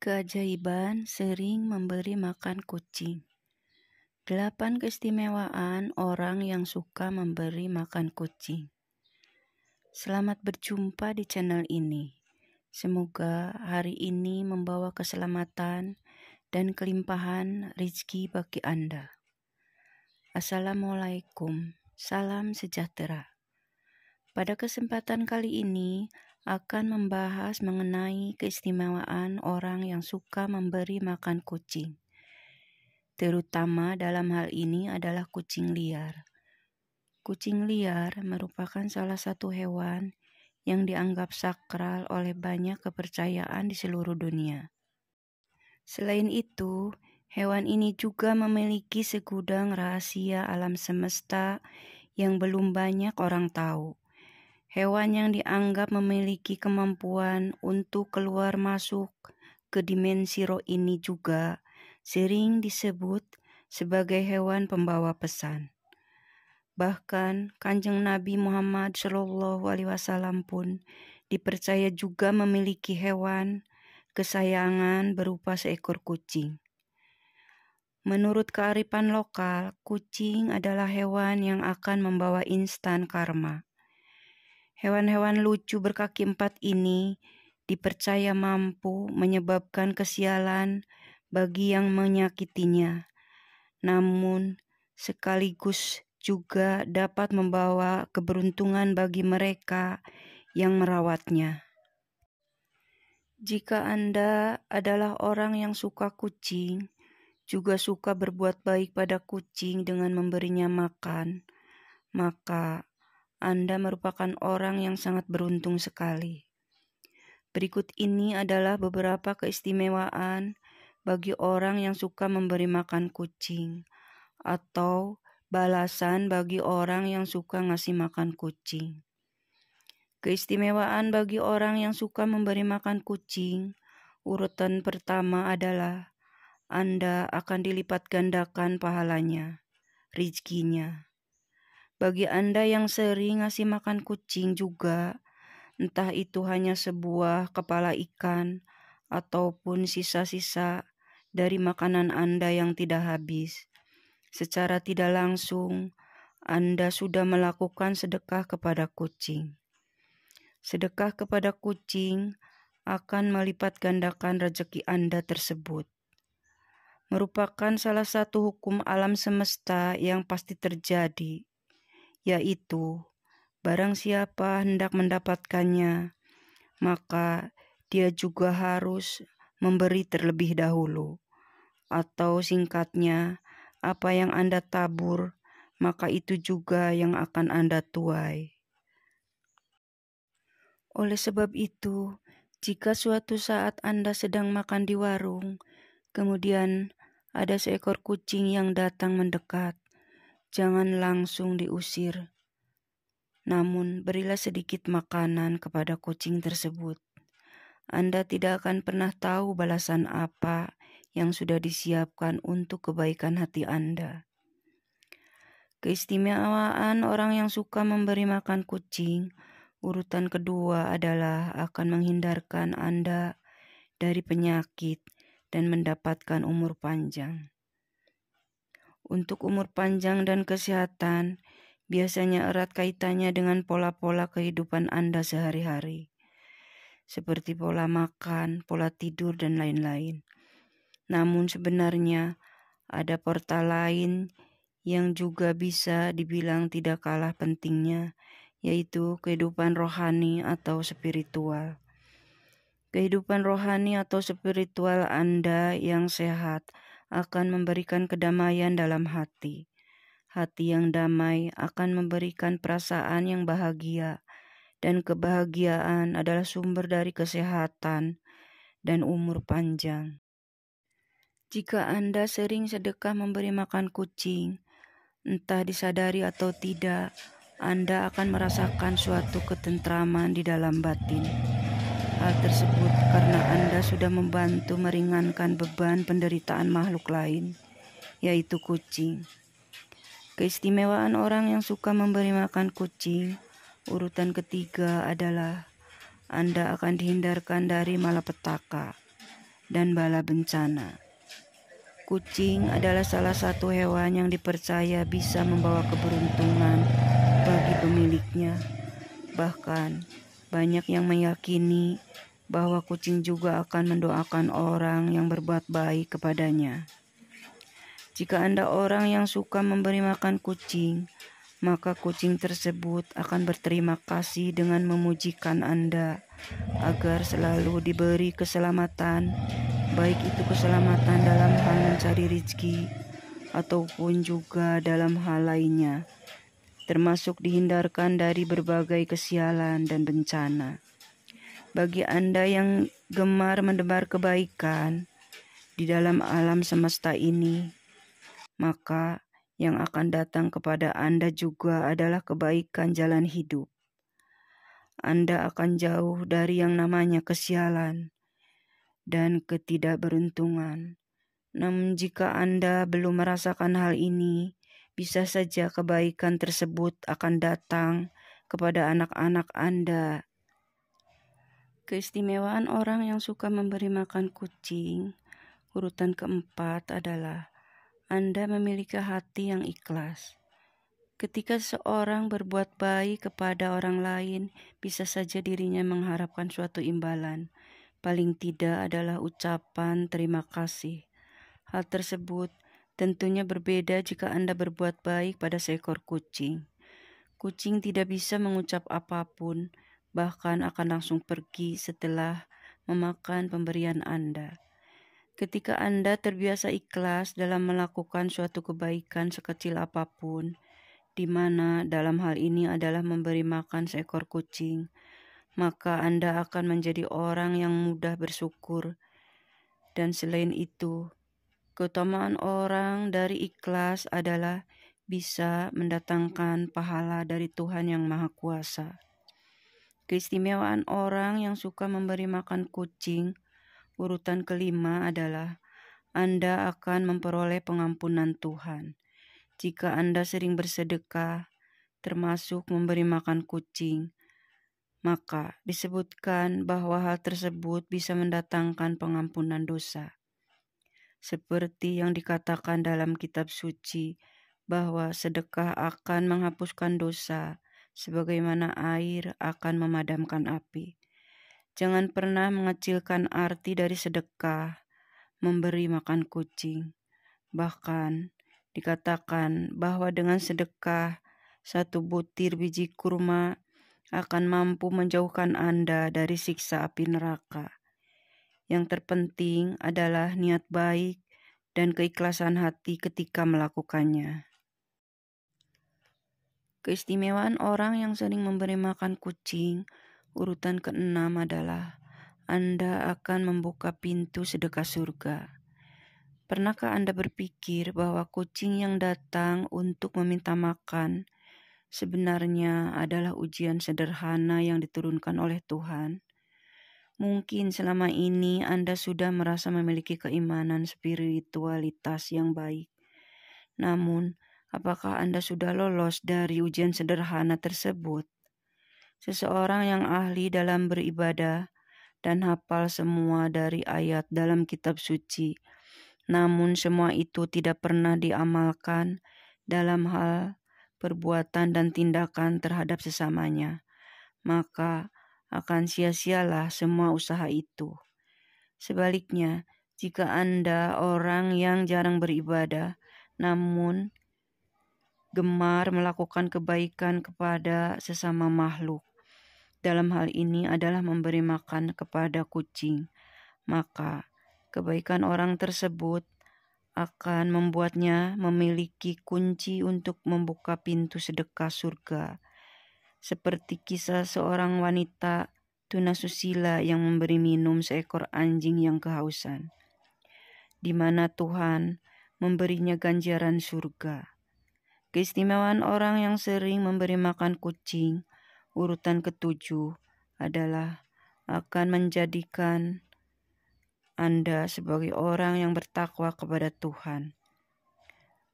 Keajaiban sering memberi makan kucing. 8 keistimewaan orang yang suka memberi makan kucing. Selamat berjumpa di channel ini. Semoga hari ini membawa keselamatan dan kelimpahan rezeki bagi Anda. Assalamualaikum, salam sejahtera. Pada kesempatan kali ini akan membahas mengenai keistimewaan orang yang suka memberi makan kucing. Terutama dalam hal ini adalah kucing liar. Kucing liar merupakan salah satu hewan yang dianggap sakral oleh banyak kepercayaan di seluruh dunia. Selain itu, hewan ini juga memiliki segudang rahasia alam semesta yang belum banyak orang tahu. Hewan yang dianggap memiliki kemampuan untuk keluar masuk ke dimensi roh ini juga sering disebut sebagai hewan pembawa pesan. Bahkan Kanjeng Nabi Muhammad SAW pun dipercaya juga memiliki hewan kesayangan berupa seekor kucing. Menurut kearifan lokal, kucing adalah hewan yang akan membawa instan karma. Hewan-hewan lucu berkaki 4 ini dipercaya mampu menyebabkan kesialan bagi yang menyakitinya, namun sekaligus juga dapat membawa keberuntungan bagi mereka yang merawatnya. Jika Anda adalah orang yang suka kucing, juga suka berbuat baik pada kucing dengan memberinya makan, maka Anda merupakan orang yang sangat beruntung sekali. Berikut ini adalah beberapa keistimewaan bagi orang yang suka memberi makan kucing, atau balasan bagi orang yang suka ngasih makan kucing. Keistimewaan bagi orang yang suka memberi makan kucing, urutan pertama adalah Anda akan dilipat gandakan pahalanya, rezekinya. Bagi Anda yang sering ngasih makan kucing juga, entah itu hanya sebuah kepala ikan ataupun sisa-sisa dari makanan Anda yang tidak habis, secara tidak langsung Anda sudah melakukan sedekah kepada kucing. Sedekah kepada kucing akan melipat gandakan rezeki Anda tersebut. Merupakan salah satu hukum alam semesta yang pasti terjadi, yaitu barang siapa hendak mendapatkannya, maka dia juga harus memberi terlebih dahulu. Atau singkatnya, apa yang Anda tabur, maka itu juga yang akan Anda tuai. Oleh sebab itu, jika suatu saat Anda sedang makan di warung, kemudian ada seekor kucing yang datang mendekat, jangan langsung diusir. Namun berilah sedikit makanan kepada kucing tersebut. Anda tidak akan pernah tahu balasan apa yang sudah disiapkan untuk kebaikan hati Anda. Keistimewaan orang yang suka memberi makan kucing, urutan kedua adalah akan menghindarkan Anda dari penyakit dan mendapatkan umur panjang. Untuk umur panjang dan kesehatan, biasanya erat kaitannya dengan pola-pola kehidupan Anda sehari-hari, seperti pola makan, pola tidur, dan lain-lain. Namun sebenarnya ada portal lain yang juga bisa dibilang tidak kalah pentingnya, yaitu kehidupan rohani atau spiritual. Kehidupan rohani atau spiritual Anda yang sehat akan memberikan kedamaian dalam hati. Hati yang damai akan memberikan perasaan yang bahagia, dan kebahagiaan adalah sumber dari kesehatan dan umur panjang. Jika Anda sering sedekah memberi makan kucing, entah disadari atau tidak, Anda akan merasakan suatu ketentraman di dalam batin. Hal tersebut karena Anda sudah membantu meringankan beban penderitaan makhluk lain, yaitu kucing. Keistimewaan orang yang suka memberi makan kucing, urutan ketiga adalah Anda akan dihindarkan dari malapetaka. dan bala bencana. Kucing adalah salah satu hewan yang dipercaya bisa membawa keberuntungan bagi pemiliknya. Bahkan, banyak yang meyakini bahwa kucing juga akan mendoakan orang yang berbuat baik kepadanya. Jika Anda orang yang suka memberi makan kucing, maka kucing tersebut akan berterima kasih dengan memujikan Anda agar selalu diberi keselamatan, baik itu keselamatan dalam hal mencari rezeki ataupun juga dalam hal lainnya, termasuk dihindarkan dari berbagai kesialan dan bencana. Bagi Anda yang gemar menebar kebaikan di dalam alam semesta ini, maka yang akan datang kepada Anda juga adalah kebaikan jalan hidup. Anda akan jauh dari yang namanya kesialan dan ketidakberuntungan. Namun jika Anda belum merasakan hal ini, bisa saja kebaikan tersebut akan datang kepada anak-anak Anda. Keistimewaan orang yang suka memberi makan kucing, urutan keempat adalah Anda memiliki hati yang ikhlas. Ketika seorang berbuat baik kepada orang lain, bisa saja dirinya mengharapkan suatu imbalan. Paling tidak adalah ucapan terima kasih. Hal tersebut tentunya berbeda jika Anda berbuat baik pada seekor kucing. Kucing tidak bisa mengucap apapun, bahkan akan langsung pergi setelah memakan pemberian Anda. Ketika Anda terbiasa ikhlas dalam melakukan suatu kebaikan sekecil apapun, di mana dalam hal ini adalah memberi makan seekor kucing, maka Anda akan menjadi orang yang mudah bersyukur. Dan selain itu, keutamaan orang dari ikhlas adalah bisa mendatangkan pahala dari Tuhan yang Maha Kuasa. Keistimewaan orang yang suka memberi makan kucing, urutan kelima adalah Anda akan memperoleh pengampunan Tuhan. Jika Anda sering bersedekah, termasuk memberi makan kucing, maka disebutkan bahwa hal tersebut bisa mendatangkan pengampunan dosa. Seperti yang dikatakan dalam kitab suci, bahwa sedekah akan menghapuskan dosa, sebagaimana air akan memadamkan api. Jangan pernah mengecilkan arti dari sedekah, memberi makan kucing. Bahkan, dikatakan bahwa dengan sedekah, 1 butir biji kurma akan mampu menjauhkan Anda dari siksa api neraka. Yang terpenting adalah niat baik dan keikhlasan hati ketika melakukannya. Keistimewaan orang yang sering memberi makan kucing, urutan keenam adalah Anda akan membuka pintu sedekah surga. Pernahkah Anda berpikir bahwa kucing yang datang untuk meminta makan sebenarnya adalah ujian sederhana yang diturunkan oleh Tuhan? Mungkin selama ini Anda sudah merasa memiliki keimanan spiritualitas yang baik. Namun, apakah Anda sudah lolos dari ujian sederhana tersebut? Seseorang yang ahli dalam beribadah dan hafal semua dari ayat dalam kitab suci, namun semua itu tidak pernah diamalkan dalam hal perbuatan dan tindakan terhadap sesamanya, maka akan sia-sialah semua usaha itu. Sebaliknya, jika Anda orang yang jarang beribadah, namun gemar melakukan kebaikan kepada sesama makhluk, dalam hal ini adalah memberi makan kepada kucing, maka kebaikan orang tersebut akan membuatnya memiliki kunci untuk membuka pintu sedekah surga. Seperti kisah seorang wanita tunasusila yang memberi minum seekor anjing yang kehausan, di mana Tuhan memberinya ganjaran surga. Keistimewaan orang yang sering memberi makan kucing, urutan ketujuh, adalah akan menjadikan Anda sebagai orang yang bertakwa kepada Tuhan.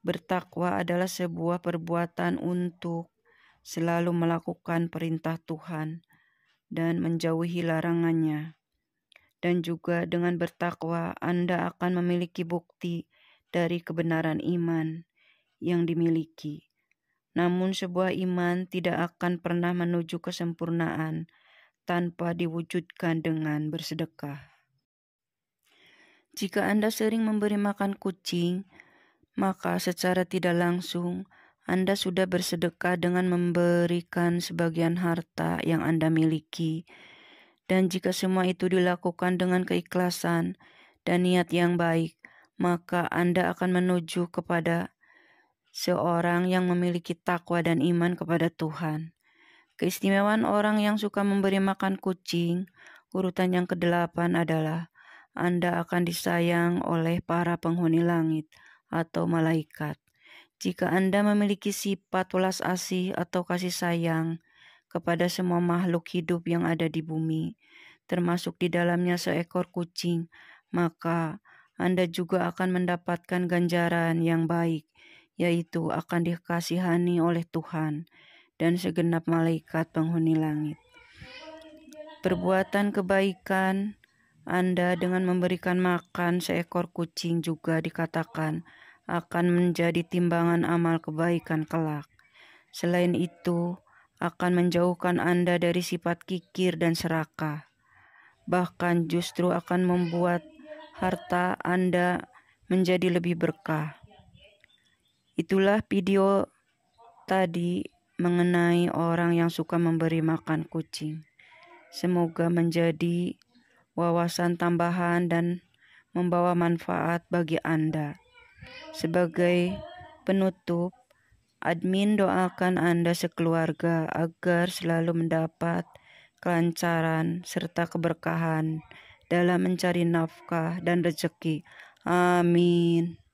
Bertakwa adalah sebuah perbuatan untuk selalu melakukan perintah Tuhan dan menjauhi larangannya. dan juga dengan bertakwa Anda akan memiliki bukti dari kebenaran iman yang dimiliki. Namun sebuah iman tidak akan pernah menuju kesempurnaan tanpa diwujudkan dengan bersedekah. Jika Anda sering memberi makan kucing, maka secara tidak langsung Anda sudah bersedekah dengan memberikan sebagian harta yang Anda miliki. Dan jika semua itu dilakukan dengan keikhlasan dan niat yang baik, maka Anda akan menuju kepada seorang yang memiliki takwa dan iman kepada Tuhan. Keistimewaan orang yang suka memberi makan kucing, urutan yang ke-8 adalah Anda akan disayang oleh para penghuni langit atau malaikat. Jika Anda memiliki sifat welas asih atau kasih sayang kepada semua makhluk hidup yang ada di bumi, termasuk di dalamnya seekor kucing, maka Anda juga akan mendapatkan ganjaran yang baik, yaitu akan dikasihani oleh Tuhan dan segenap malaikat penghuni langit. Perbuatan kebaikan Anda dengan memberikan makan seekor kucing juga dikatakan akan menjadi timbangan amal kebaikan kelak. Selain itu, akan menjauhkan Anda dari sifat kikir dan serakah. Bahkan justru akan membuat harta Anda menjadi lebih berkah. Itulah video tadi mengenai orang yang suka memberi makan kucing. Semoga menjadi wawasan tambahan dan membawa manfaat bagi Anda. Sebagai penutup, admin doakan Anda sekeluarga agar selalu mendapat kelancaran serta keberkahan dalam mencari nafkah dan rezeki. Amin.